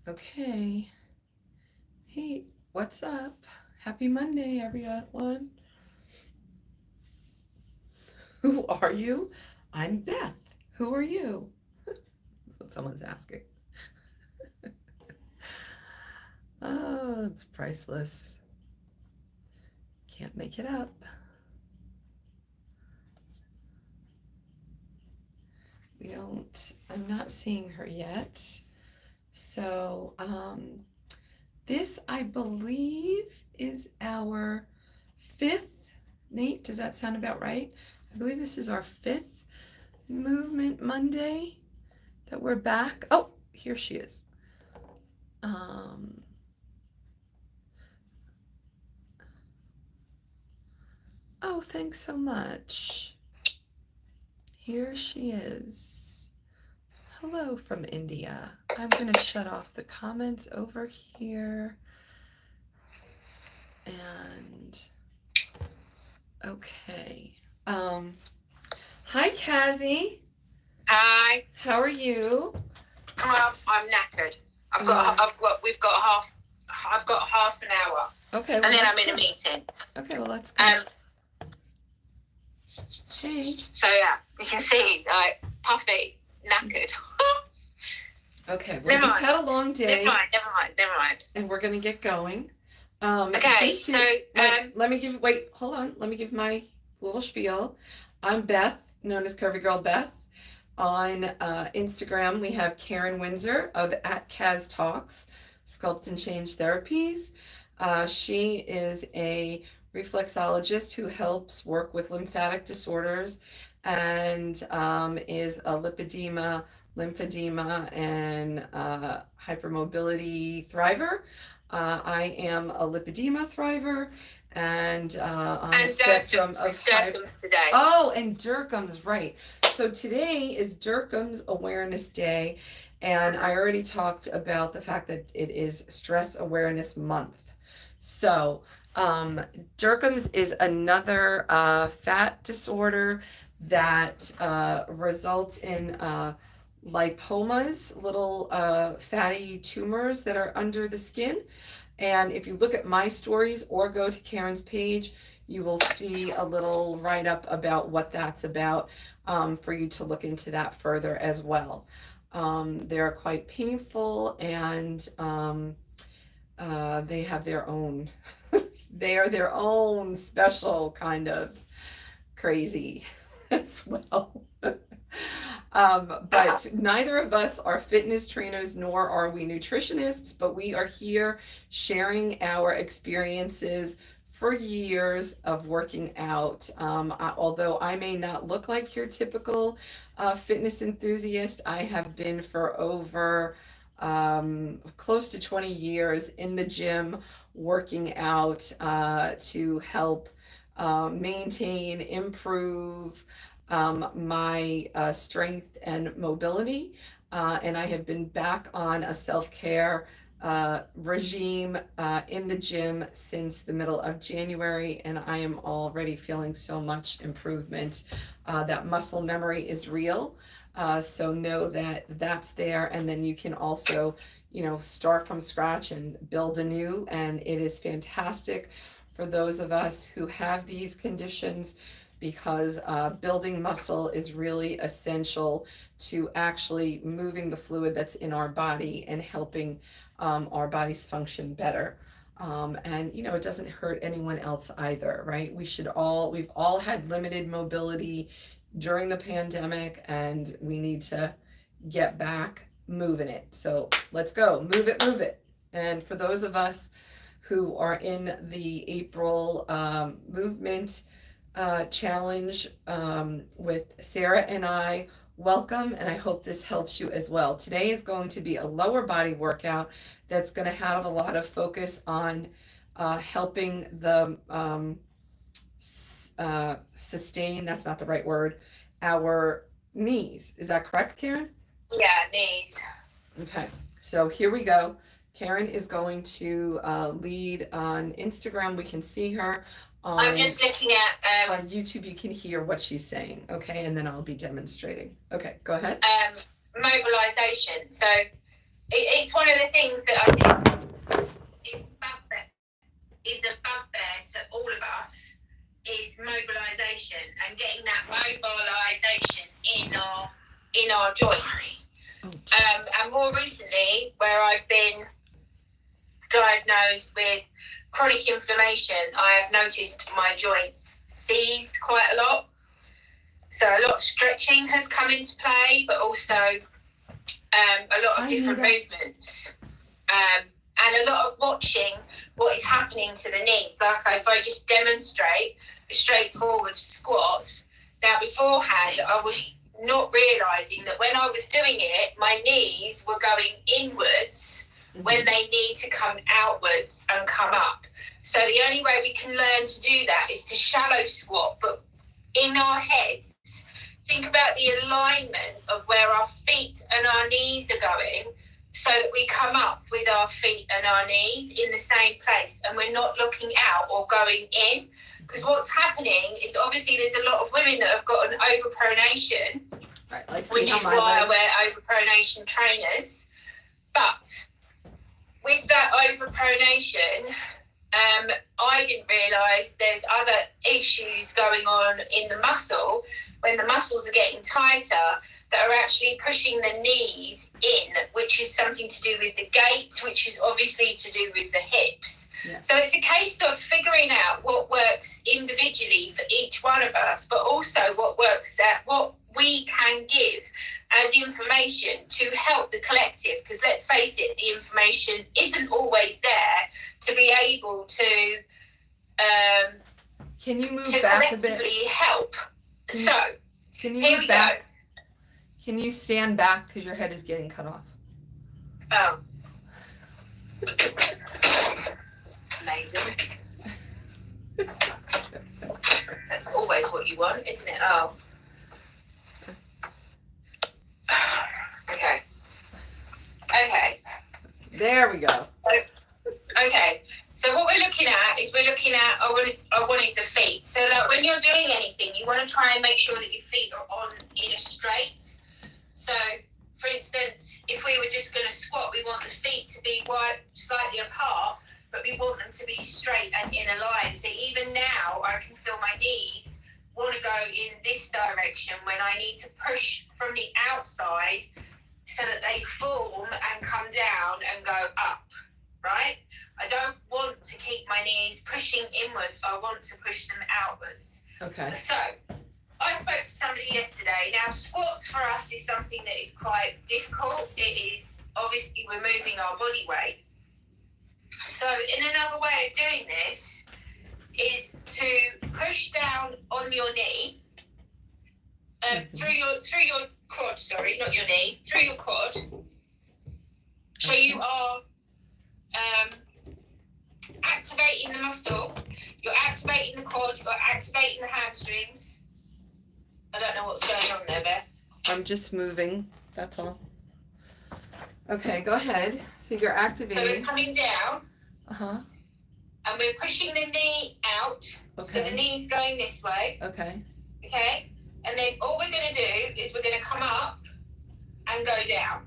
Okay. Hey, what's up? Happy Monday, everyone. Who are you? I'm Beth. Who are you? That's what someone's asking. Oh, it's priceless. Can't make it up. I'm not seeing her yet. So, this, I believe, is our fifth. Nate, does that sound about right? I believe this is our fifth Movement Monday that we're back. Oh, here she is. Um, oh, thanks so much. Here she is. Hello from India. I'm going to shut off the comments over here. And okay. Hi, Kazi. Hi. How are you? I'm knackered. I've got half an hour. Okay, well, and then I'm in a meeting. Okay, well, let's go. Hey. So yeah, you can see, like, puffy, knackered. Okay, well, you've had a long day. Never mind. And we're gonna get going. Okay, let me give my little spiel. I'm Beth, known as Curvygirlbeth. On Instagram, we have Karen Windsor of @KazTalks, Sculpt and Change Therapies. She is a reflexologist who helps work with lymphatic disorders and is a lymphedema, and hypermobility thriver. I am a lipedema thriver, and on a spectrum of Durkheim's today. Oh, and Durkheim's, right. So today is Durkheim's Awareness Day, and I already talked about the fact that it is Stress Awareness Month. So Durkheim's is another fat disorder that results in lipomas, little fatty tumors that are under the skin. And if you look at my stories or go to Karen's page, you will see a little write-up about what that's about, for you to look into that further as well. They're quite painful, and they have their own, they are their own special kind of crazy as well. But neither of us are fitness trainers, nor are we nutritionists, but we are here sharing our experiences for years of working out. Although I may not look like your typical fitness enthusiast, I have been for over close to 20 years in the gym working out to help maintain, improve my strength and mobility. And I have been back on a self-care regime in the gym since the middle of January, and I am already feeling so much improvement. That muscle memory is real. So know that that's there, and then you can also, start from scratch and build anew, and it is fantastic for those of us who have these conditions, because building muscle is really essential to actually moving the fluid that's in our body and helping our bodies function better. And it doesn't hurt anyone else either, right? We've all had limited mobility during the pandemic, and we need to get back moving it. So let's go, move it. And for those of us who are in the April movement challenge with Sarah and I, welcome, and I hope this helps you as well. Today is going to be a lower body workout that's going to have a lot of focus on helping the sustain, that's not the right word, our knees. Is that correct, Karen? Yeah, knees. Okay, so here we go. Karen is going to lead on Instagram. We can see her. I'm just looking at on YouTube. You can hear what she's saying, okay? And then I'll be demonstrating. Okay, go ahead. Mobilization. So it's one of the things that I think is a bugbear to all of us, is mobilization and getting that mobilization in our joints. And more recently, where I've been diagnosed with chronic inflammation, I have noticed my joints seized quite a lot. So a lot of stretching has come into play, but also a lot of different movements. And a lot of watching what is happening to the knees. Like if I just demonstrate a straightforward squat. Now beforehand, I was not realising that when I was doing it, my knees were going inwards when they need to come outwards and come up. So the only way we can learn to do that is to shallow squat, but in our heads, think about the alignment of where our feet and our knees are going, so that we come up with our feet and our knees in the same place and we're not looking out or going in. Because what's happening is obviously there's a lot of women that have got an overpronation, Right, like which is why I wear overpronation trainers. But with that overpronation, I didn't realise there's other issues going on in the muscle when the muscles are getting tighter that are actually pushing the knees in, which is something to do with the gait, which is obviously to do with the hips. Yes. So it's a case of figuring out what works individually for each one of us, but also what works at what we can give as information to help the collective. Because let's face it, the information isn't always there to be able to can you move back a bit? Collectively help. Can you here move we back? go. Can you stand back because your head is getting cut off? Oh. Amazing. That's always what you want, isn't it? Oh. Okay. There we go. Okay. So what we're looking at is I wanted the feet. So that when you're doing anything, you want to try and make sure that your feet are on in a straight. So, for instance, if we were just going to squat, we want the feet to be wide, slightly apart, but we want them to be straight and in a line. So even now, I can feel my knees want to go in this direction when I need to push from the outside so that they form and come down and go up, right? I don't want to keep my knees pushing inwards. I want to push them outwards. Okay. So I spoke to somebody yesterday. Now, squats for us is something that is quite difficult. It is obviously removing our body weight. So in another way of doing this is to push down on your knee, through your quad, sorry, not your knee, through your quad. So you are activating the muscle, you're activating the quad, you're activating the hamstrings. I don't know what's going on there, Beth. I'm just moving, that's all. Okay, go ahead. So you're So activating. we're coming down. Uh-huh. And we're pushing the knee out. Okay. So the knee's going this way. Okay. Okay? And then all we're going to do is we're going to come up and go down.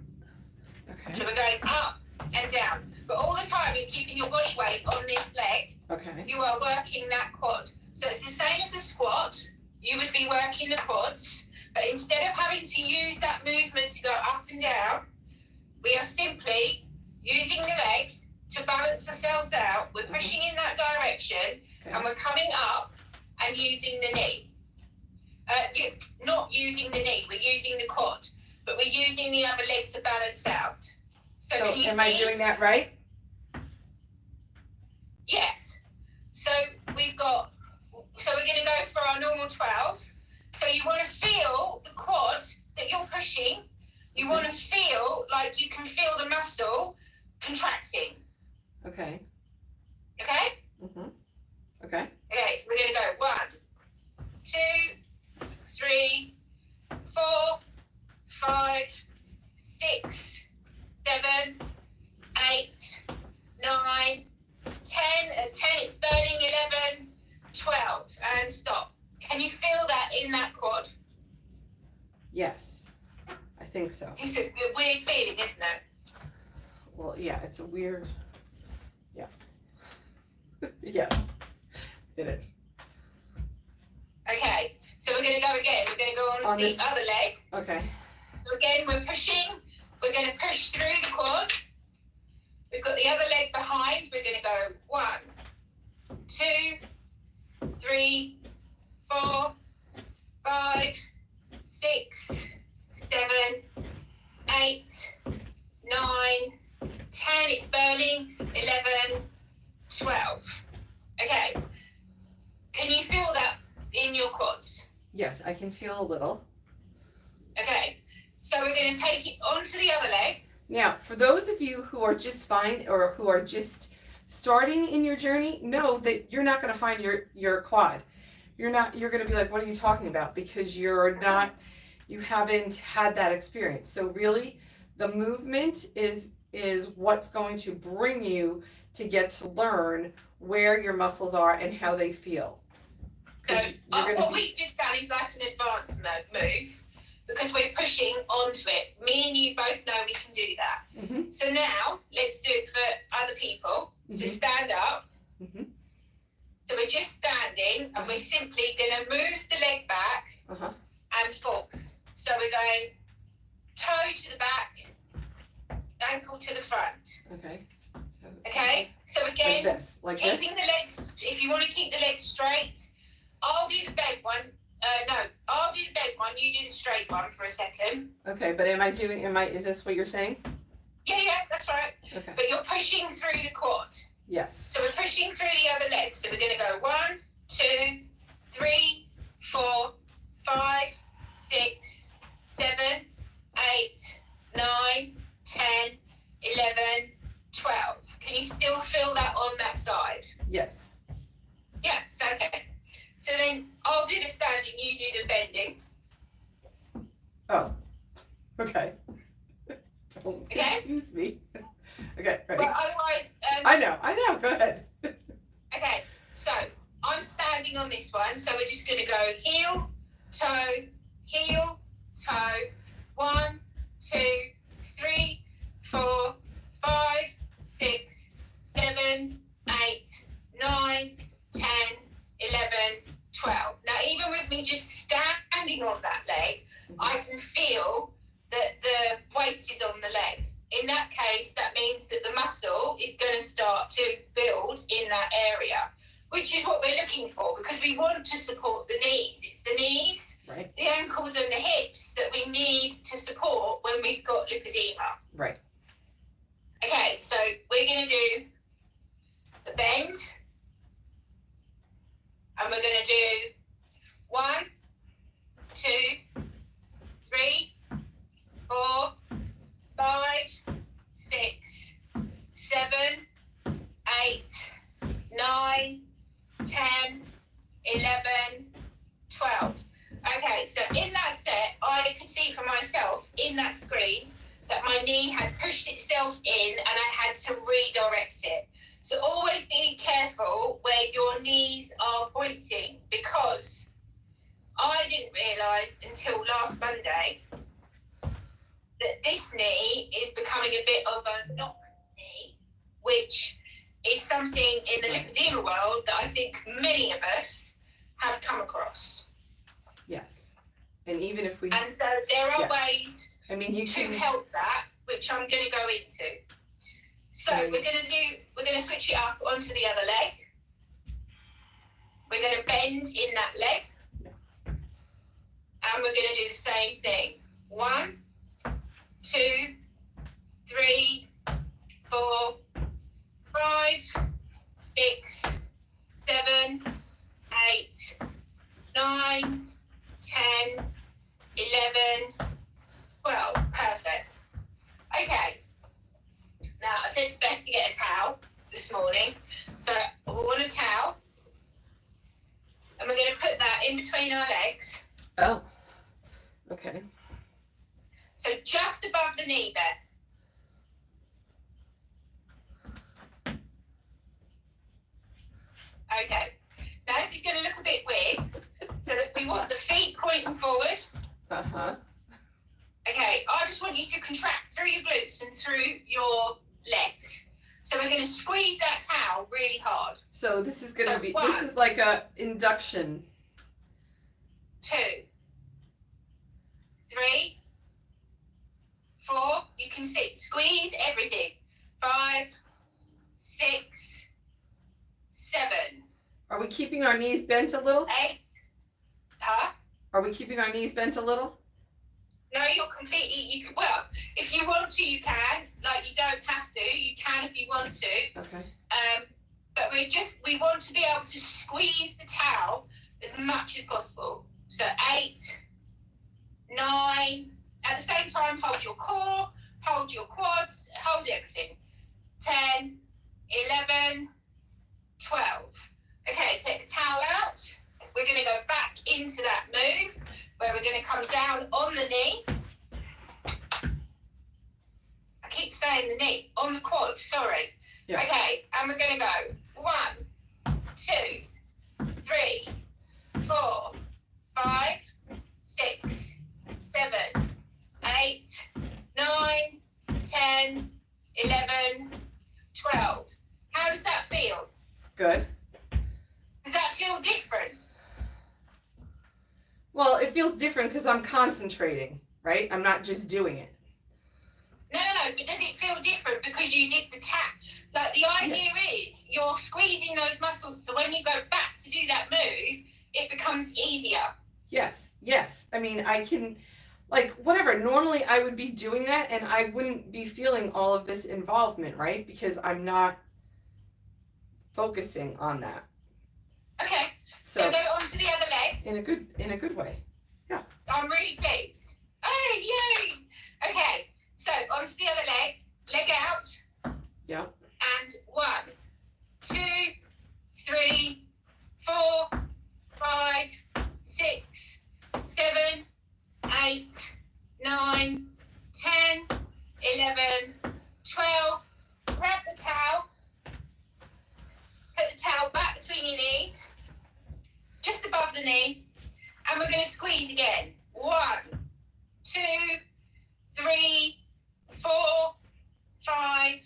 Okay. So we're going up and down. But all the time you're keeping your body weight on this leg. Okay. You are working that quad. So it's the same as a squat. You would be working the quads. But instead of having to use that movement to go up and down, we are simply using the leg to balance ourselves out. We're pushing in that direction, and we're coming up and using the knee. Not using the knee, we're using the quad, but we're using the other leg to balance out. So can you am see? I doing that right? Yes. So we're going to go for our normal 12. So you want to feel the quad that you're pushing. You want to feel like you can feel the muscle contracting. Okay. Okay? Mm-hmm. Okay. Okay, so we're going to go 1, 2, 3, 4, 5, 6, 7, 8, 9, 10. At 10 it's burning, 11, 12. And stop. Can you feel that in that quad? Yes. I think so. It's a weird feeling, isn't it? Well, yeah, it's a weird, yeah. Yes, it is. Okay, so we're going to go again. We're going to go on the this other leg. Okay. So again, we're pushing. We're going to push through the quad. We've got the other leg behind. We're going to go 1, 2, 3, 4, 5, 6, 7, 8, 9, 10. It's burning. 11, 12. Okay. Can you feel that in your quads? Yes, I can feel a little. Okay. So we're going to take it onto the other leg. Now, for those of you who are just or who are just starting in your journey, know that you're not going to find your quad. You're going to be like, what are you talking about? Because you haven't had that experience. So really, the movement is what's going to bring you to get to learn where your muscles are and how they feel. So what we've just done is like an advanced move, because we're pushing onto it. Me and you both know we can do that. Mm-hmm. So now let's do it for other people. Mm-hmm. So stand up. Mm-hmm. So we're just standing, and we're simply going to move the leg back and forth. So we're going toe to the back, ankle to the front. Okay. Okay. So again, like keeping the legs. If you want to keep the legs straight, I'll do the bed one. I'll do the bed one. You do the straight one for a second. Okay, but is this what you're saying? Yeah, that's right. Okay. But you're pushing through the quad. Yes. So we're pushing through the other leg. So we're going to go 1, 2, 3, 4, 5, 6, 7, 8, 9, 10, 11, 12. Can you still feel that on that side? Yes. Yeah, so okay. So then I'll do the standing, you do the bending. Oh, okay. Don't confuse me. Okay, ready? Well, otherwise... I know, go ahead. Okay, so I'm standing on this one, so we're just going to go heel, toe, 1, 2, 3, 4, 5, 6, 7, 8, 9, 10, 11, 12. Now, even with me just standing on that leg, I can feel that the weight is on the leg. In that case, that means that the muscle is going to start to build in that area, which is what we're looking for, because we want to support the knees. It's the knees, right, the ankles and the hips that we need to support when we've got lipedema. Right. Okay, so we're going to do the bend, and we're going to do 1, 2, 3, 4, 5, 6, 7, 8, 9, 10, 11, 12. Okay, so in that set, I could see for myself in that screen that my knee had pushed itself in and I had to redirect it. So always be careful where your knees are pointing, because I didn't realise until last Monday that this knee is becoming a bit of a knock knee, which is something in the lipedema world that I think many of us have come across. Yes. And even if we... And so there are ways to help that, which I'm going to go into. So we're going to switch it up onto the other leg. We're going to bend in that leg. Yeah. And we're going to do the same thing. 1, 2, 3, 4, 5, 6, 7, 8, 9, 10, 11, 12. Perfect. Okay. Now, I said to Beth to get a towel this morning. So we want a towel. And we're going to put that in between our legs. Oh. Okay. So just above the knee, Beth. Okay. Now this is going to look a bit weird. So that we want the feet pointing forward. Uh-huh. Okay. I just want you to contract through your glutes and through your legs. So we're going to squeeze that towel really hard. So this is going to be, one, this is like a induction. 2, 3, 4. You can sit. Squeeze everything. 5, 6, 7. Are we keeping our knees bent a little? 8. Huh? Are we keeping our knees bent a little? No, you're completely, you can, well, if you want to, you can. Like, you don't have to. You can if you want to. Okay. But we want to be able to squeeze the towel as much as possible. So 8, 9. At the same time, hold your core, hold your quads, hold everything. 10, 11, 12. Okay, take the towel out. We're going to go back into that move where we're going to come down on the knee. I keep saying the knee, on the quad, sorry. Yeah. Okay, and we're going to go 1, 2, 3, 4, 5, 6, 7, 8, 9, 10, 11, 12. How does that feel? Good. Does that feel different? Well, it feels different because I'm concentrating, right? I'm not just doing it. No, but does it feel different because you did the tap? Like, the idea is you're squeezing those muscles, so when you go back to do that move, it becomes easier. Yes. I mean, I can, like, whatever. Normally I would be doing that and I wouldn't be feeling all of this involvement, right? Because I'm not focusing on that. Okay, so go on to the other leg. In a good way. Yeah. I'm really pleased. Oh, yay! Okay, so onto the other leg out. Yeah. And 1, 2, 3, 4, 5, 6, 7, 8, 9, 10, 11, 12. Grab the towel. Put the towel back between your knees, just above the knee, and we're going to squeeze again. 1, 2, 3, 4, 5,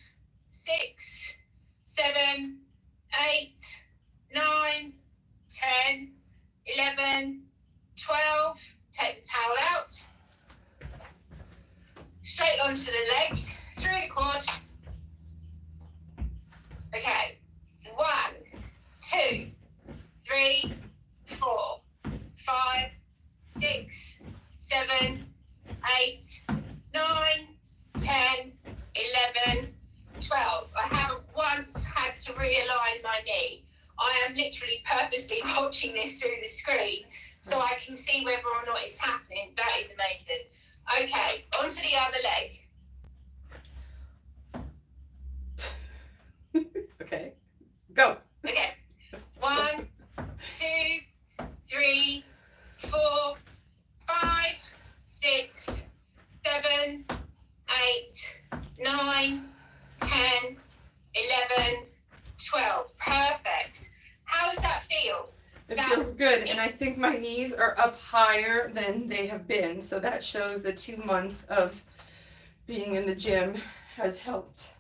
6, 7, 8, 9, 10, 11, 12. Take the towel out. Straight onto the leg, through the quad. Okay. 1, 2, 3, 4, 5, 6, 7, 8, 9, 10, 11, 12. I haven't once had to realign my knee. I am literally purposely watching this through the screen so I can see whether or not it's happening. That is amazing. Okay, onto the other leg. Okay. Go. Okay. 1, 2, 3, 4, 5, 6, 7, 8, 9, 10, 11, 12. Perfect. How does that feel? It feels good, and I think my knees are up higher than they have been, so that shows the 2 months of being in the gym has helped.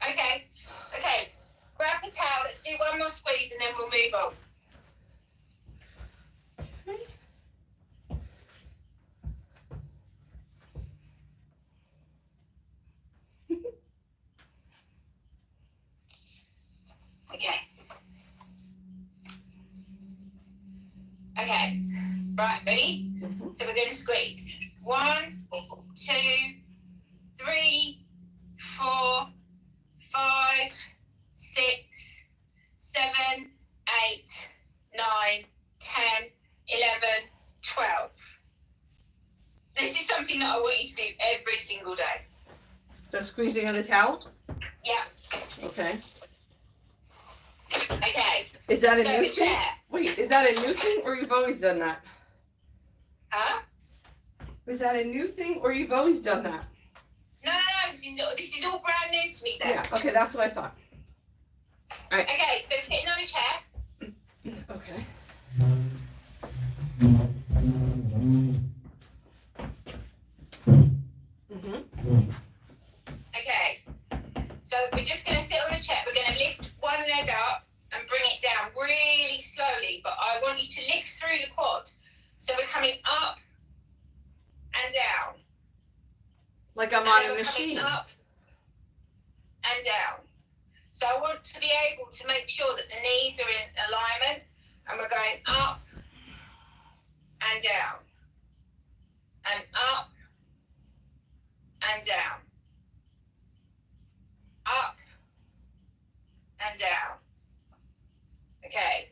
Okay. Grab the towel. Let's do one more squeeze, and then we'll move on. Okay. Right, ready? Mm-hmm. So we're going to squeeze. 1, 2, 3, 4, 5, 6, 7, 8, 9, 10, 11, 12. This is something that I want you to do every single day. The squeezing of the towel? Yeah. Okay. Okay. Is that a So new it's thing? there. Wait, is that a new thing or you've always done that? Huh? Is that a new thing or you've always done that? No, this is all brand new to me then. Yeah, okay, that's what I thought. All right. Okay, so sitting on a chair. Okay. Mm-hmm. Okay. Like I'm And on then a we're machine. coming up and down. So I want to be able to make sure that the knees are in alignment, and we're going up and down, and up and down, up and down. Okay.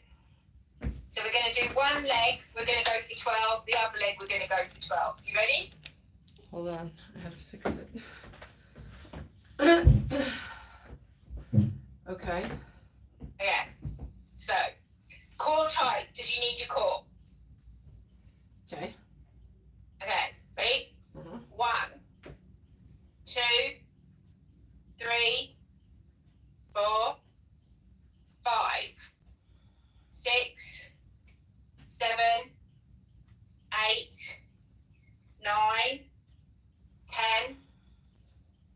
So we're going to do one leg, we're going to go for 12, the other leg we're going to go for 12. You ready? Hold on, I have to fix it. Okay. Okay. So, core tight. Does you need your core? Okay. Okay. Ready? Mm-hmm. 1, 2, 3, 4, 5, 6, 7, 8, 9, 10,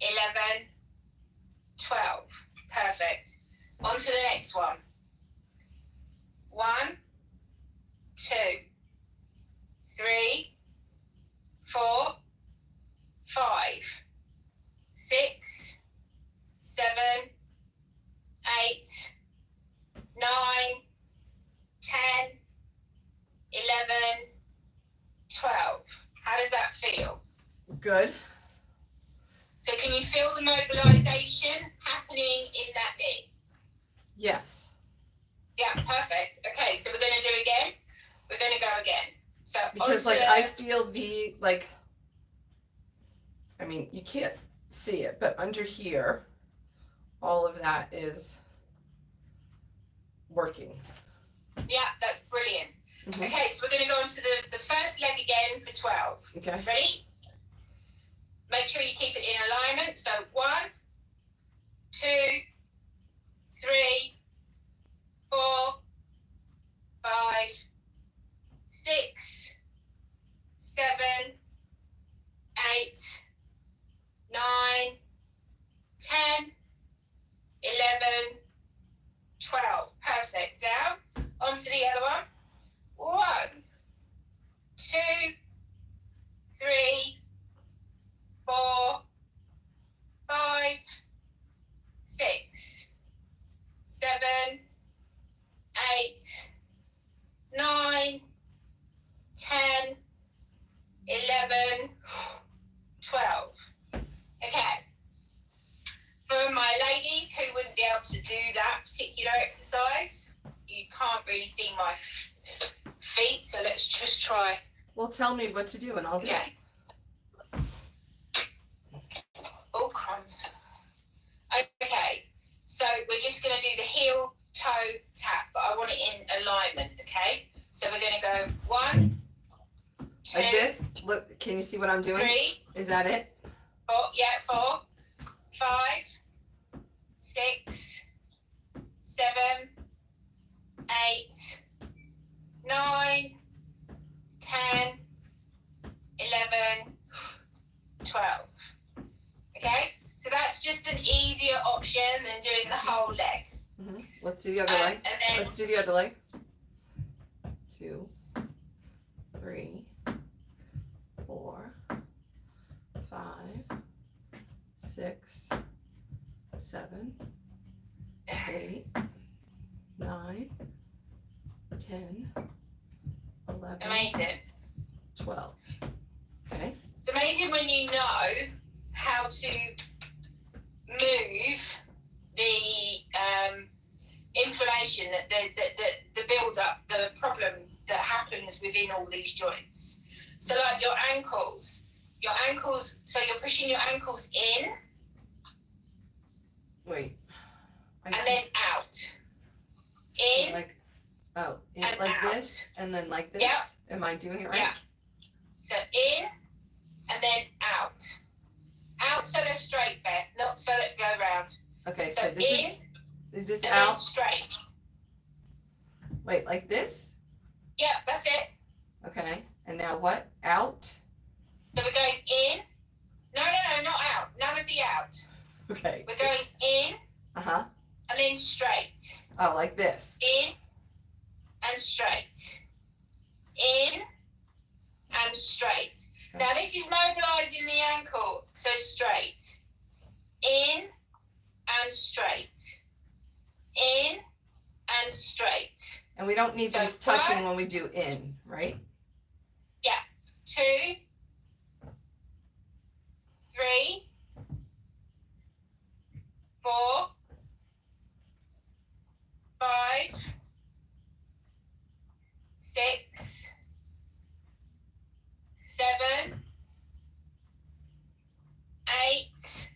11, 12. Perfect. On to the next one. 1, 2, 3, 4, 5, 6, 7, 8, 9, 10, 11, 12. How does that feel? Good. So can you feel the mobilization happening in that knee? Yes. Yeah, perfect. Okay, so we're going to do again. We're going to go again. So Because onto like the, I feel the like, I mean you can't see it, but under here, all of that is working. yeah, that's brilliant. Mm-hmm. Okay, so we're going to go on to the first leg again for 12. Okay. Ready? Make sure you keep it in alignment. So 1, 2, 3, 4, 5, 6, 7, 8, 9, 10, 11, 12. Perfect. Down. Onto the other one. 1, 2, 3, 4, 5, 6, 7, 8, 9, 10, 11, 12. Okay. For my ladies who wouldn't be able to do that particular exercise, you can't really see my feet, so let's just try. Well, tell me what to do and I'll do it. Okay. Oh, crumbs. Okay, so we're just going to do the heel toe tap, but I want it in alignment, okay? So we're going to go 1, 2, Like this? Look, can you see what I'm doing? 3, Is that it? 4, yeah, 4, 5, 6, 7, 8, 9, 10, 11, 12. Okay, so that's just an easier option than doing the whole leg. Mm-hmm. Let's do the other leg. And then, Let's do the other leg. 2, 3, 4, 5, 6, 7, 8, 9, 10, 11, amazing. 12. Okay. It's amazing when you know how to move the inflammation, the build up, the problem that happens within all these joints. So like your ankles, so you're pushing your ankles in Wait. and then out. In like, oh, and like out. this and then like this. Yeah. Am I doing it right? Yeah. So in and then out. Out so they're straight, Beth, not so that go round. Okay, So so this in is this and then out? straight. Wait, like this? Yeah, that's it. Okay. And now what? Out? So we're going in. No, not out. None of the out. Okay. We're going in Uh-huh. and then straight. Oh, like this. In and straight. In and straight. Okay. Now this is mobilizing the ankle. So we don't need to So be touching 1, when we do in, right? 2, 3, 4, 5, 6, 7, 8,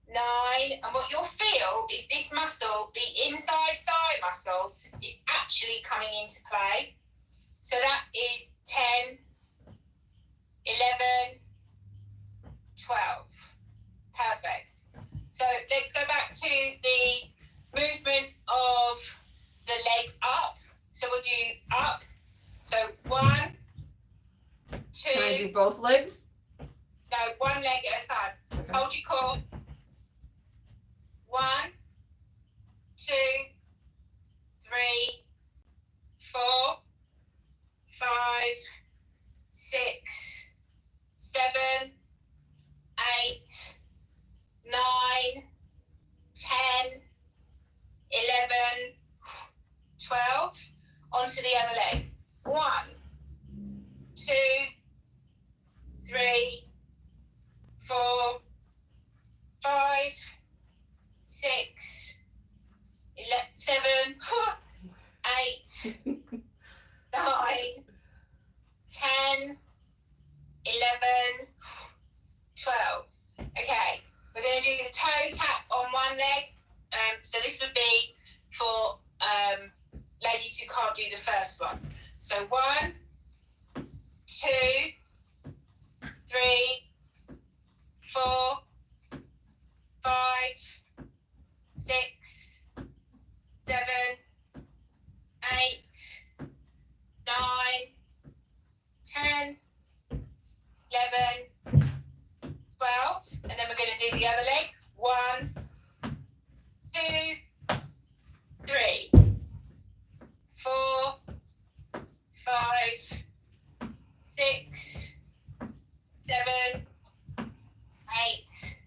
9, and what you'll feel is this muscle, the inside thigh muscle, is actually coming into play. So that is 10, 11, 12. Perfect. So let's go back to the movement of the leg up. So we'll do up. So 1, 2. Can I do both legs? No, one leg at a time. Okay. Hold your core. 1, 2, 3, 4, 5, 6, 7, 8, 9, 10, 11, 12. Onto the other leg. 1, 2, 3, 4, 5, 6, 7, 8, 9, 10, 11, 12. Okay, we're going to do the toe tap on one leg. So this would be for ladies who can't do the first one. So 1, 2, 3, 4, 5, 6, 7, 8, 9, 10, 11, 12. And then we're going to do the other leg. 1, 2, 3, 4, 5, 6, 7, 8,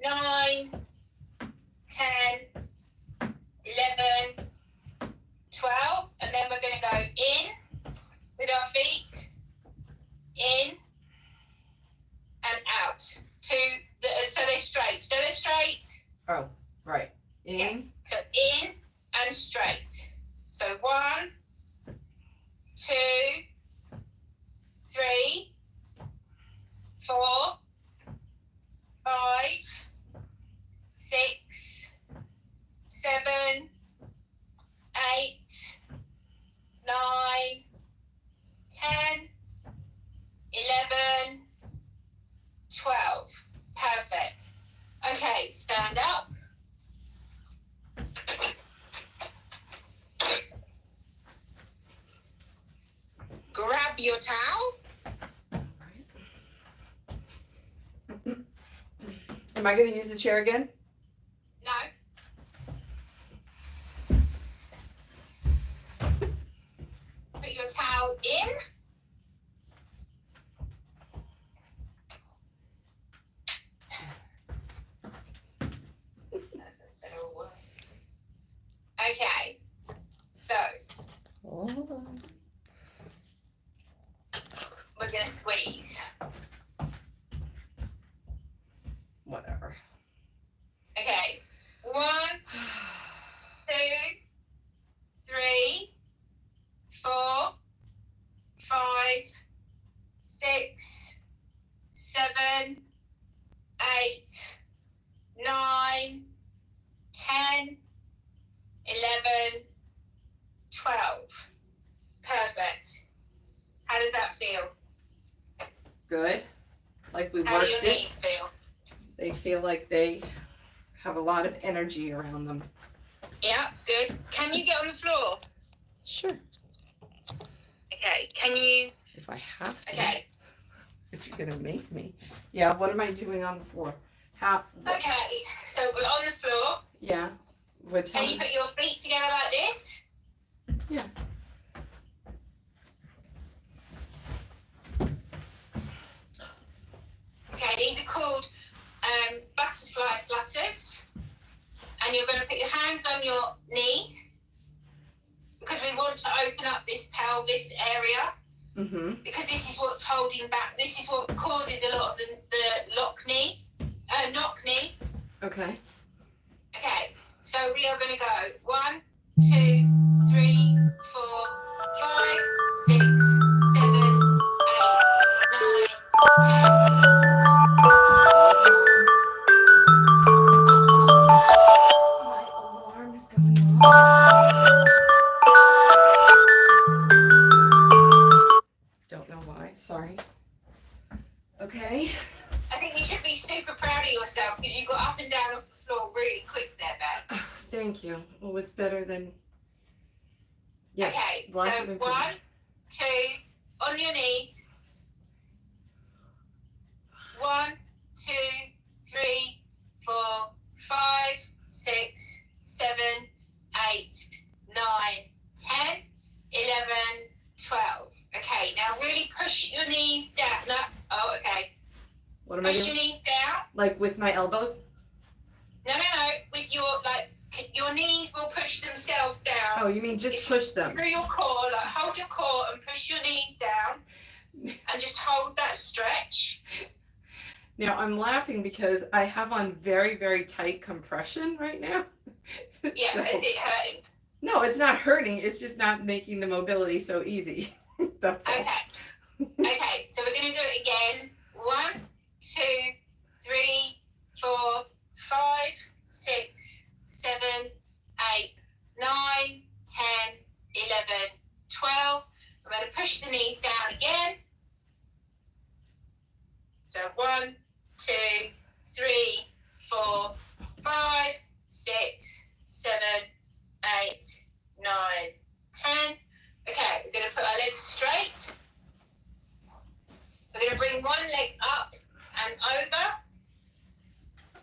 9, 10, 11, 12. And then we're going to go in with our feet, in and out. So they're straight. So they're straight. Oh, right. In. Yeah. So in and straight. So 1, 2, 3, 4, 5, 6, 7, 8, 9, 10, 11, 12. Perfect. Okay, stand up. Grab your towel. Am I going to use the chair again? No. Put your towel in. That's better or worse. Okay. So Hold on. we're going to squeeze. Whatever. Okay. 1, 2, 3, 4, 5, 6, 7, 8, 9, 10, 11, 12. Perfect. How does that feel? Good. Like we How do your worked it. knees feel? They feel like they have a lot of energy around them. Yeah, good. Can you get on the floor? Sure. Okay. Can you? If I have to. Okay. If you're going to make me. Yeah, what am I doing on the floor? How? Okay. So we're on the floor. Yeah. What Can you put your feet together like this? Yeah. Okay, these are called butterfly flutters. And you're going to put your hands on your knees we want to open up this pelvis area because this is what's holding back. This is what causes a lot of the knock knee. Okay. Okay, so we are going to go 1, 2, 3, 4, 5, 6, 7, 8, 9, 10. My alarm is going off. Don't know why. Sorry. Okay. I think you should be super proud of yourself because you got up and down off the floor really quick there, Beth. Thank you. It was better than. Yes. Okay, Lots so of improvement. 1, 2, on your knees. 1, 2, 3, 4, 5, 6, 7, 8, 9, 10, 11, 12. Okay, now really push your knees down. No, oh, okay. What am I Push doing? your knees down. Like with my elbows? No. With your knees will push themselves down. Oh, you mean just push them? Through your core, like hold your core and push your knees down, and just hold that stretch. Now I'm laughing because I have on very, very tight compression right now. Yeah, So- is it hurting? No, it's not hurting. It's just not making the mobility so easy. That's all. Okay, so we're going to do it again. 1, 2, 3, 4, 5, 6, 7, 8, 9, 10, 11, 12. I'm going to push the knees down again. So 1, 2, 3, 4, 5, 6, 7, 8, 9, 10. Okay, we're going to put our legs straight. We're going to bring one leg up and over.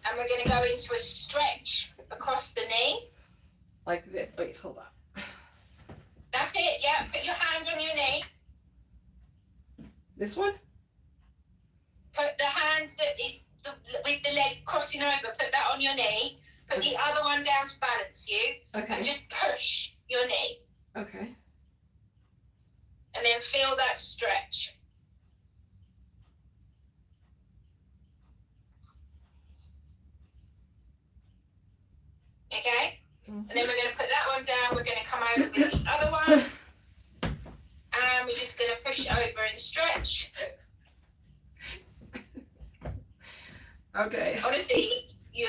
And we're going to go into a stretch across the knee. Like this. Wait, hold on. That's it, yeah. Put your hand on your knee. This one? Put the hand that is with the leg crossing over, put that on your knee. Put the other one down to balance you. Okay. And just push your knee. Okay. And then feel that stretch. Okay? And then we're going to put that one down. We're going to come over with the other one. And we're just going to push it over and stretch. Okay. Honestly, you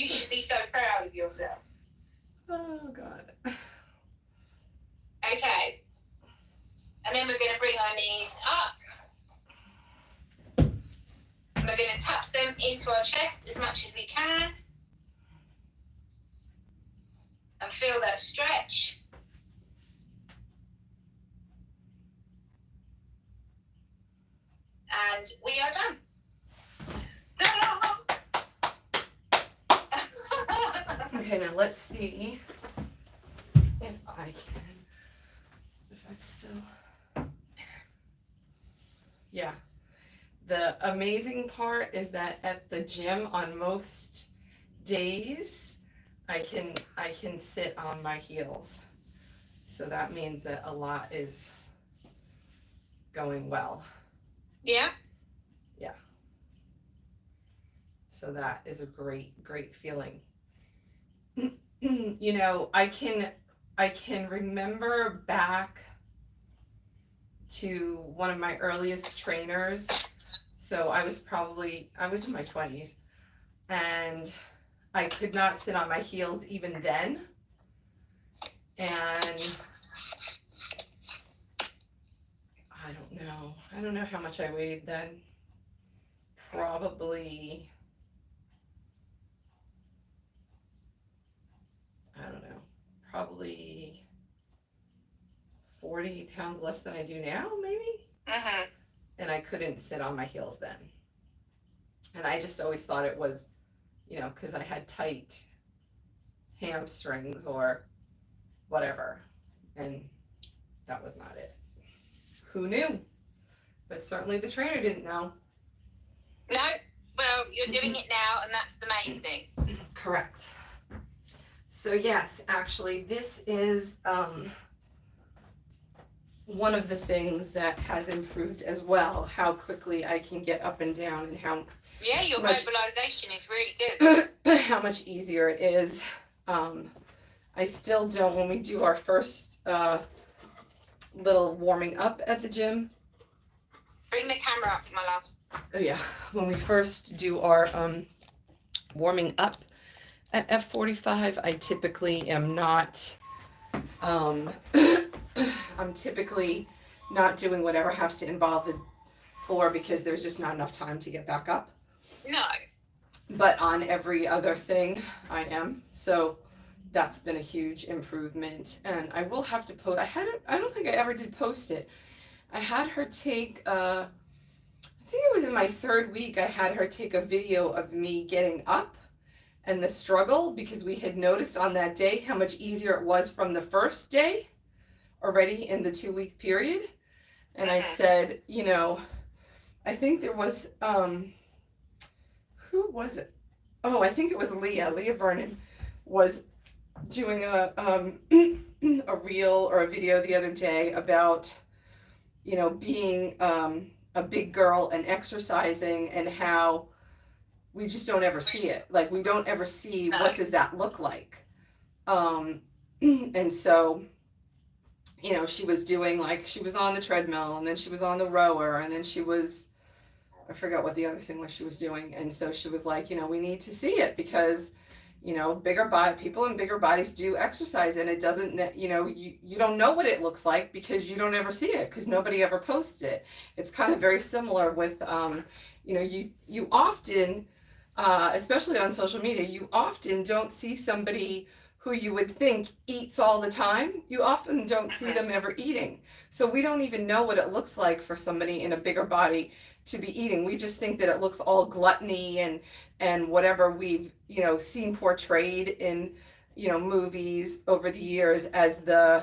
should be so proud of yourself. Oh, God. Okay. And then we're going to bring our knees up. And we're going to tuck them into our chest as much as we can. And feel that stretch. And we are done. Ta-da! Okay, now let's see if I can. If I'm still. Yeah. The amazing part is that at the gym on most days, I can sit on my heels. So that means that a lot is going well. Yeah. Yeah. So that is a great, great feeling. You know, I can remember back to one of my earliest trainers. So I was in my 20s, and I could not sit on my heels even then. And I don't know how much I weighed then. Probably, I don't know, probably 40 pounds less than I do now, maybe? Mm-hmm. And I couldn't sit on my heels then. And I just always thought it was, you know, because I had tight hamstrings or whatever. And that was not it. Who knew? But certainly the trainer didn't know. No, well, you're doing it now, and that's the main thing. Correct. So yes, actually, this is one of the things that has improved as well, how quickly I can get up and down and how Yeah, your much mobilization is really good. how much easier it is. I still don't, when we do our first little warming up at the gym. Bring the camera up, my love. Oh yeah, when we first do our warming up at F45, I typically am not I'm typically not doing whatever has to involve the floor because there's just not enough time to get back up. No. But on every other thing, I am. So that's been a huge improvement. And I will have to post. I don't think I ever did post it. I had her take. I think it was in my third week. I had her take a video of me getting up and the struggle because we had noticed on that day how much easier it was from the first day already in the 2-week period. And I said, you know, I think there was who was it? Oh, I think it was Leah Vernon was doing a a reel or a video the other day about, you know, being a big girl and exercising and how we just don't ever see it. Like we don't ever see what does that look like. And so, you know, she was doing like she was on the treadmill and then she was on the rower and then she was I forgot what the other thing was she was doing. And so she was like, you know, we need to see it because, you know, people in bigger bodies do exercise and it doesn't, you know, you don't know what it looks like because you don't ever see it because nobody ever posts it. It's kind of very similar with, you know, you often, especially on social media, you often don't see somebody who you would think eats all the time. You often don't see them ever eating. So we don't even know what it looks like for somebody in a bigger body to be eating. We just think that it looks all gluttony and whatever we've, you know, seen portrayed in, you know, movies over the years as the,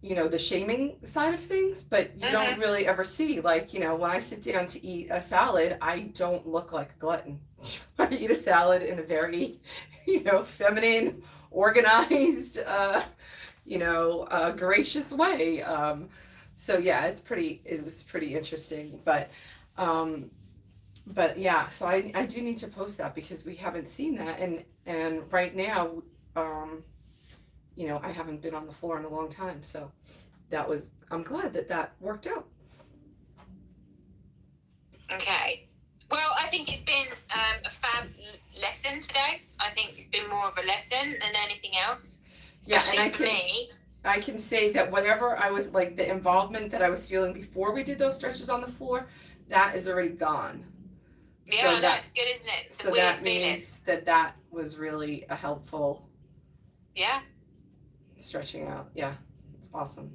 you know, the shaming side of things, but you don't really ever see, like, you know, when I sit down to eat a salad, I don't look like a glutton. I eat a salad in a very, you know, feminine, organized, you know, gracious way. So yeah, it was pretty interesting, but yeah, so I do need to post that because we haven't seen that, and right now, you know, I haven't been on the floor in a long time, so I'm glad that worked out. Okay. Well, I think it's been a fab lesson today. I think it's been more of a lesson than anything else. Especially yeah, and I can say that whatever I was like, the involvement that I was feeling before we did those stretches on the floor, that is already gone. Yeah, so that's good, isn't it? It's so that means that was really a helpful. Yeah. Stretching out. Yeah, it's awesome.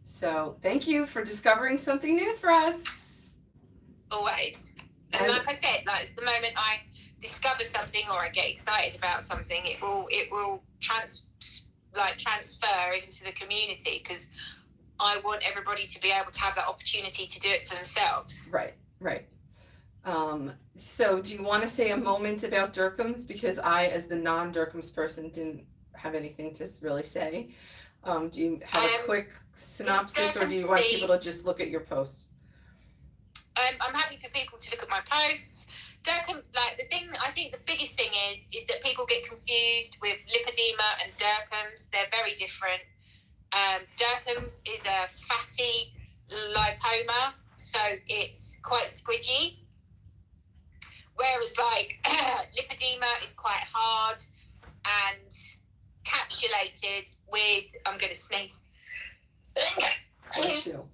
So thank you for discovering something new for us. Always. And like I said, like it's the moment I discover something or I get excited about something, it will transfer into the community because I want everybody to be able to have that opportunity to do it for themselves. Right. So do you want to say a moment about Durkheim's? Because I, as the non-Durkheim's person, didn't have anything to really say. Do you have a quick synopsis or do you want people to just look at your posts? I'm happy for people to look at my posts. Durkheim, like I think the biggest thing is that people get confused with lipedema and Durkheim's. They're very different. Durkheim's is a fatty lipoma, so it's quite squidgy. Whereas like lipedema is quite hard and capsulated with, I'm going to sneeze. Bless you.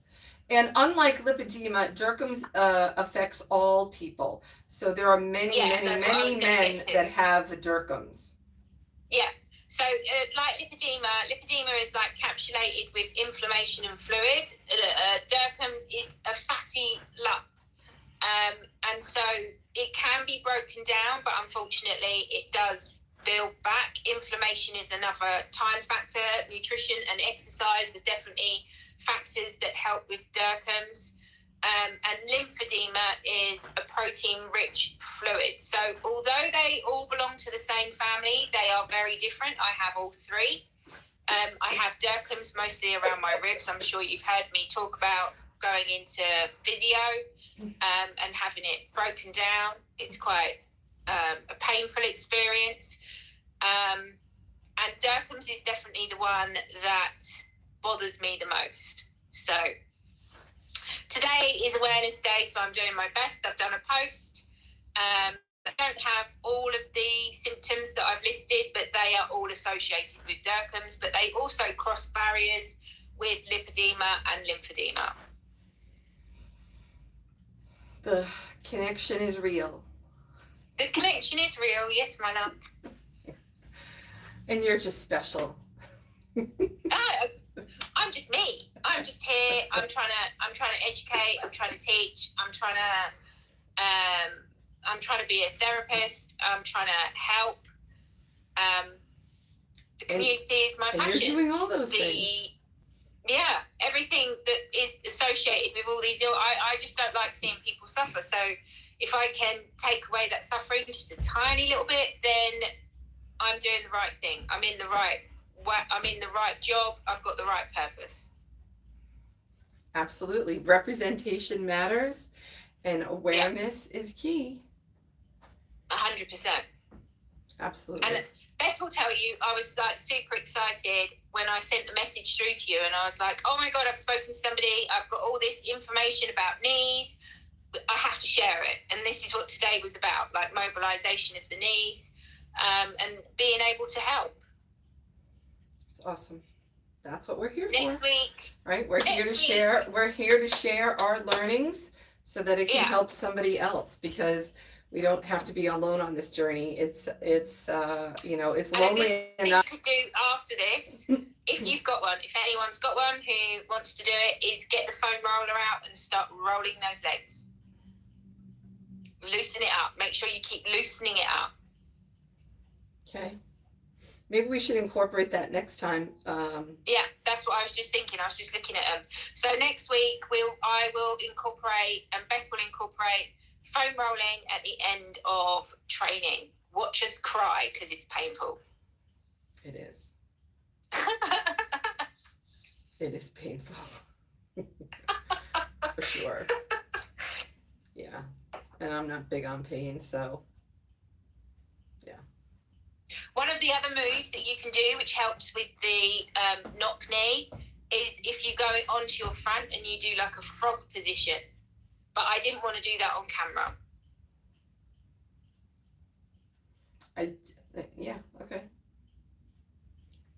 And unlike lipedema, Durkheim's affects all people. So there are many men that have Durkheim's. Yeah. So like lipedema is like capsulated with inflammation and fluid. Durkheim's is a fatty lump. And so it can be broken down, but unfortunately it does build back. Inflammation is another time factor. Nutrition and exercise are definitely factors that help with Durkheim's. And lymphedema is a protein-rich fluid. So although they all belong to the same family, they are very different. I have all three. I have Derkham's mostly around my ribs. I'm sure you've heard me talk about going into physio and having it broken down. It's quite a painful experience. And Derkham's is definitely the one that bothers me the most. So today is Awareness Day, so I'm doing my best. I've done a post. I don't have all of the symptoms that I've listed, but they are all associated with Derkham's, but they also cross barriers with lipedema and lymphedema. The connection is real. The connection is real, yes, my love. And you're just special. I'm just me. I'm just here. I'm trying to educate. I'm trying to teach. I'm trying to be a therapist. I'm trying to help. The community is my passion. And you're doing all those things. Yeah, everything that is associated with all these I just don't like seeing people suffer. So if I can take away that suffering just a tiny little bit, then I'm doing the right thing. I'm in the right job. I've got the right purpose. Absolutely. Representation matters and awareness is key. 100%. Absolutely. And Beth will tell you, I was like super excited when I sent the message through to you, and I was like, oh my God, I've spoken to somebody. I've got all this information about knees. I have to share it. And this is what today was about, like mobilization of the knees and being able to help. It's awesome. That's what we're here Next for. week. Right? We're here to share our learnings so that it can help somebody else, because we don't have to be alone on this journey. It's lonely enough. What you could do after this, if you've got one, if anyone's got one who wants to do it, is get the foam roller out and start rolling those legs. Loosen it up. Make sure you keep loosening it up. Okay. Maybe we should incorporate that next time. Yeah, that's what I was just thinking. I was just looking at them. So next week I will incorporate, and Beth will incorporate, foam rolling at the end of training. Watch us cry because it's painful. It is. It is painful. For sure. Yeah. And I'm not big on pain, so yeah. One of the other moves that you can do, which helps with the knock knee, is if you go onto your front and you do like a frog position. But I didn't want to do that on camera. Yeah, okay.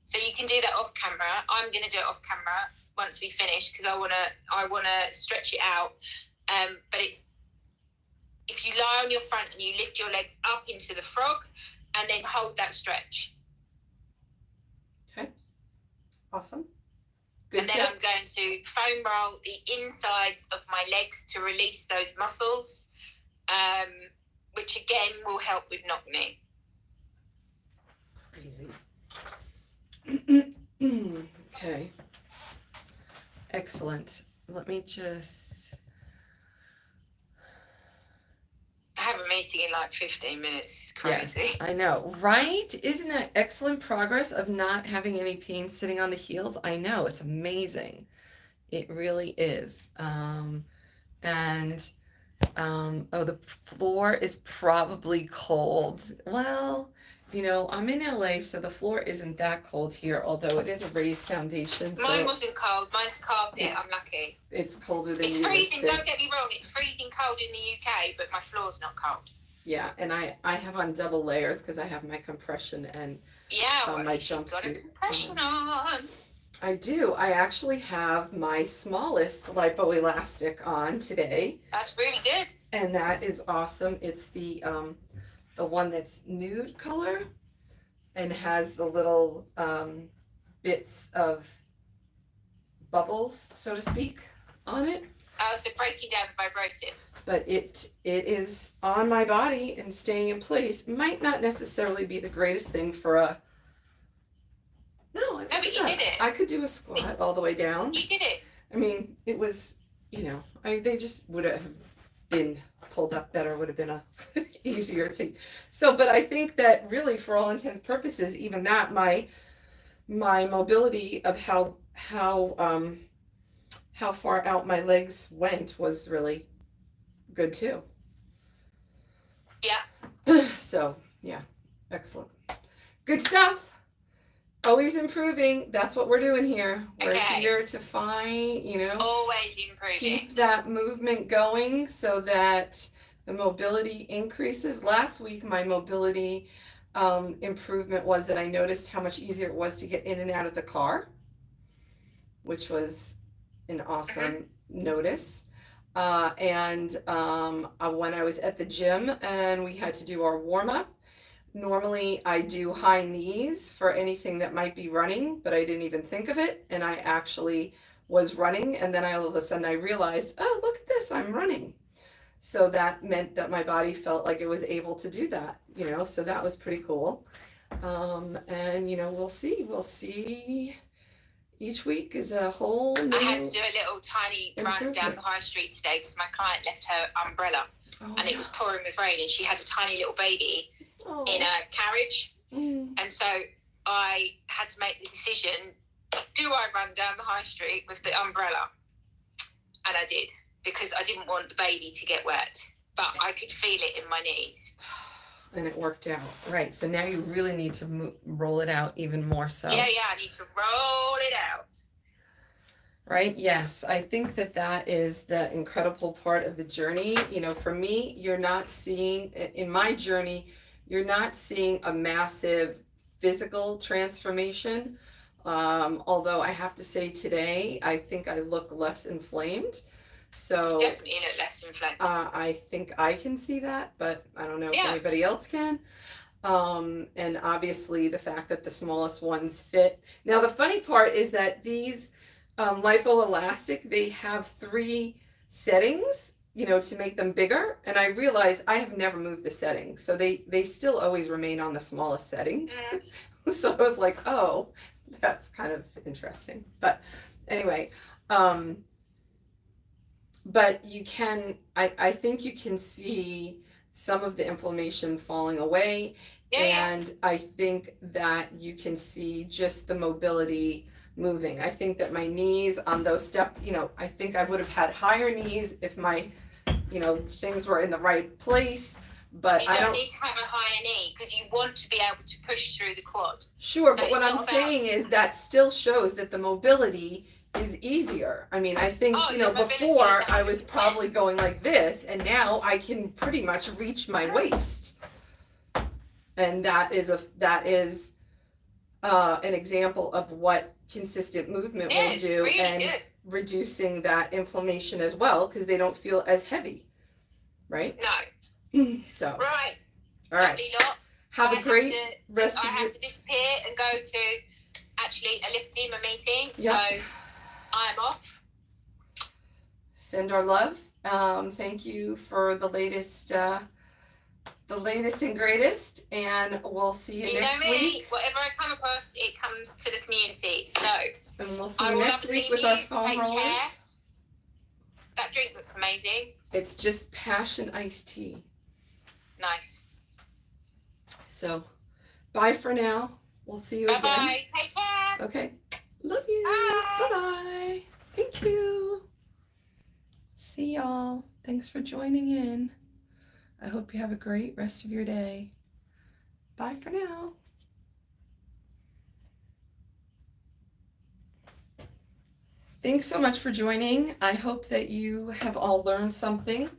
So you can do that off camera. I'm going to do it off camera once we finish because I wanna stretch it out. But it's, if you lie on your front and you lift your legs up into the frog and then hold that stretch. Okay. Awesome. Good and tip. then I'm going to foam roll the insides of my legs to release those muscles, which again will help with knock knee. Crazy. Okay. Excellent. Let me just... I have a meeting in like 15 minutes. Crazy. Yes, I know, right? Isn't that excellent progress of not having any pain sitting on the heels? I know, it's amazing. It really is. The floor is probably cold. Well, I'm in LA, so the floor isn't that cold here, although it is a raised foundation. So mine wasn't cold. Mine's carpet. I'm lucky. It's colder than It's you would freezing. think. Don't get me wrong. It's freezing cold in the UK, but my floor's not cold. Yeah, and I have on double layers because I have my compression and my jumpsuit. Got a compression on. I do. I actually have my smallest lipoelastic on today. That's really good. And that is awesome. It's the one that's nude color and has the little bits of bubbles, so to speak, on it. Oh, so breaking down the fibrosis. But it is on my body and staying in place. Might not necessarily be the greatest thing for a... No, but you did it. I could do a squat all the way down. You did it. I mean, it was they just would have been pulled up better, would have been a easier to. So, but I think that really, for all intents and purposes, even that my mobility of how far out my legs went was really good too. Yeah. So yeah, excellent, good stuff. Always improving. That's what we're doing here. We're Okay. here to find, Always improving. keep that movement going so that the mobility increases. Last week, my mobility improvement was that I noticed how much easier it was to get in and out of the car, which was an awesome notice. And when I was at the gym and we had to do our warm up, normally I do high knees for anything that might be running, but I didn't even think of it. And I actually was running, and then all of a sudden I realized, oh, look at this, I'm running. So that meant that my body felt like it was able to do that, so that was pretty cool. And we'll see. Each week is a whole new I had to do a little tiny run down improvement. the high street today because my client left her umbrella and it was pouring with rain, and she had a tiny little baby in a carriage. And so I had to make the decision, do I run down the high street with the umbrella? And I did, because I didn't want the baby to get wet, but I could feel it in my knees. And it worked out. Right, so now you really need to roll it out even more so. Yeah, I need to roll it out. Right, yes, I think that is the incredible part of the journey. For me, you're not seeing, in my journey, you're not seeing a massive physical transformation. Although I have to say today, I think I look less inflamed. So you definitely look less inflamed. I think I can see that, but I don't know if anybody else can. And obviously the fact that the smallest ones fit. Now the funny part is that these lipoelastic, they have 3 settings, to make them bigger. And I realize I have never moved the setting, so they still always remain on the smallest setting. So I was like, oh, that's kind of interesting. But anyway, but you can, I think you can see some of the inflammation falling away. And I think that you can see just the mobility moving. I think that my knees on those I think I would have had higher knees if my, things were in the right place. But you don't need to have a higher knee because you want to be able to push through the quad. Sure, so but what I'm saying is that still shows that the mobility is easier. I mean, I think, before I was probably going like this, and now I can pretty much reach my waist. And that is an example of what consistent movement will do, really, and reducing that inflammation as well, because they don't feel as heavy, right? No. So. Right. All right. Have a great rest of your... I have to disappear and go to actually a lipedema meeting, so I'm off. Send our love. Thank you for the latest and greatest, and we'll see you next week. Whatever I come across, it comes to the community. So, and we'll see you next week with our foam rollers. Care. That drink looks amazing. It's just passion iced tea. Nice. So, bye for now. We'll see you again. Bye. Take care. Okay. Love you. Bye. Bye. Thank you. See y'all. Thanks for joining in. I hope you have a great rest of your day. Bye for now. Thanks so much for joining. I hope that you have all learned something.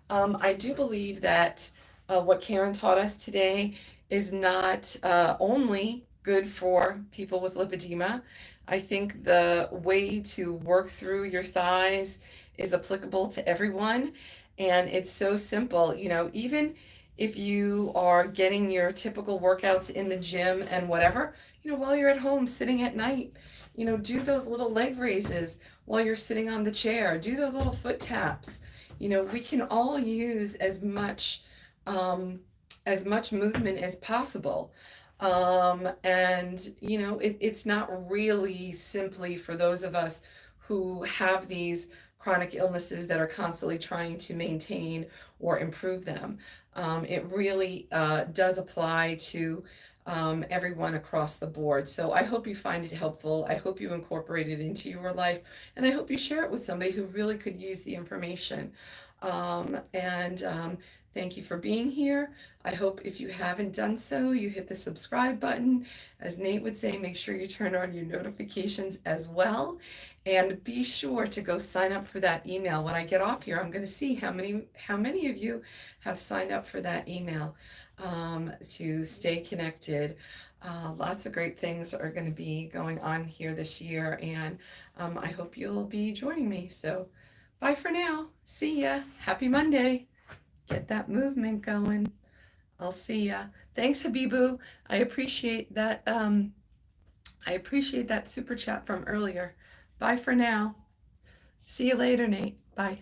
I do believe that what Karen taught us today is not only good for people with lipedema. I think the way to work through your thighs is applicable to everyone. And it's so simple, even if you are getting your typical workouts in the gym and whatever, while you're at home sitting at night, do those little leg raises while you're sitting on the chair, do those little foot taps. We can all use as much movement as possible. And it's not really simply for those of us who have these chronic illnesses that are constantly trying to maintain or improve them. It really does apply to everyone across the board. So I hope you find it helpful. I hope you incorporate it into your life, and I hope you share it with somebody who really could use the information. Thank you for being here. I hope if you haven't done so, you hit the subscribe button. As Nate would say, make sure you turn on your notifications as well. And be sure to go sign up for that email. When I get off here, I'm going to see how many of you have signed up for that email to stay connected. Lots of great things are going to be going on here this year, and I hope you'll be joining me. So bye for now. See ya. Happy Monday. Get that movement going. I'll see ya. Thanks, Habibu. I appreciate that. I appreciate that super chat from earlier. Bye for now. See you later, Nate. Bye.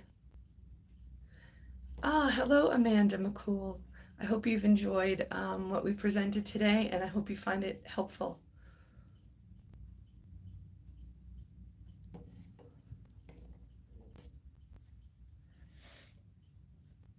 Hello, Amanda McCool. I hope you've enjoyed what we presented today, and I hope you find it helpful.